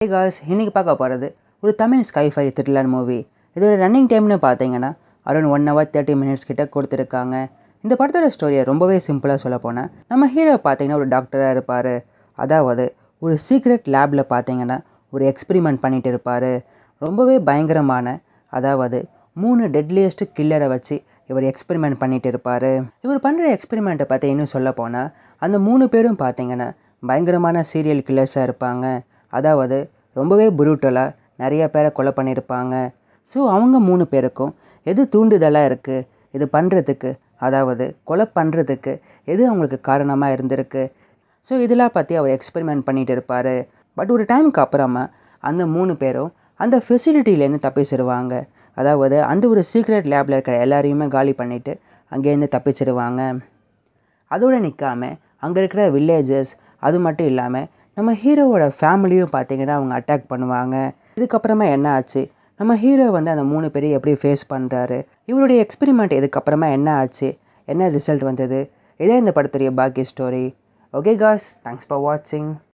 Hey guys, இன்றைக்கி பார்க்க போகிறது ஒரு தமிழ் ஸ்கைஃபை த்ரில்லர் மூவி. இதோட ரன்னிங் டைம்னு பார்த்தீங்கன்னா அரௌண்ட் 1 hour 30 minutes கிட்ட கொடுத்துருக்காங்க. இந்த படத்தோட ஸ்டோரியை ரொம்பவே சிம்பிளாக சொல்ல போனால், நம்ம ஹீரோ பார்த்தீங்கன்னா ஒரு டாக்டராக இருப்பார். அதாவது ஒரு சீக்ரெட் லேபில் பார்த்தீங்கன்னா ஒரு எக்ஸ்பெரிமெண்ட் பண்ணிகிட்டு இருப்பார். ரொம்பவே பயங்கரமான, அதாவது 3 டெட்லியஸ்ட் கில்லரை வச்சு இவர் எக்ஸ்பெரிமெண்ட் பண்ணிகிட்டு இருப்பார். இவர் பண்ணுற எக்ஸ்பெரிமெண்ட்டை பற்றி இன்னும் சொல்ல போனால், அந்த 3 பேரும் பார்த்தீங்கன்னா பயங்கரமான சீரியல் கில்லர்ஸாக இருப்பாங்க. அதாவது ரொம்பவே புரூட்டலாக நிறைய பேரை கொலை பண்ணியிருப்பாங்க. ஸோ அவங்க 3 பேருக்கும் எது தூண்டுதலாக இருக்குது இது பண்ணுறதுக்கு, அதாவது கொலை பண்ணுறதுக்கு எது அவங்களுக்கு காரணமாக இருந்திருக்கு. ஸோ இதெல்லாம் பற்றி அவர் எக்ஸ்பெரிமெண்ட் பண்ணிகிட்டு இருப்பார். பட் ஒரு டைமுக்கு அப்புறமா அந்த 3 பேரும் அந்த ஃபெசிலிட்டிலேருந்து தப்பிச்சிடுவாங்க. அதாவது அந்த ஒரு சீக்ரெட் லேபில் இருக்கிற எல்லாரையுமே காலி பண்ணிவிட்டு அங்கேருந்து தப்பிச்சிடுவாங்க. அதோடு நிற்காமல் அங்கே இருக்கிற வில்லேஜஸ், அது மட்டும் இல்லாமல் நம்ம ஹீரோவோட ஃபேமிலியும் பார்த்தீங்கன்னா அவங்க அட்டாக் பண்ணுவாங்க. இதுக்கப்புறமா என்ன ஆச்சு, நம்ம ஹீரோ வந்து அந்த 3 பேரையும் எப்படி ஃபேஸ் பண்ணுறாரு, இவருடைய எக்ஸ்பெரிமெண்ட் இதுக்கப்புறமா என்ன ஆச்சு, என்ன ரிசல்ட் வந்தது, இதே இந்த படத்துடைய பாக்கி story. Okay guys, thanks for வாட்சிங்.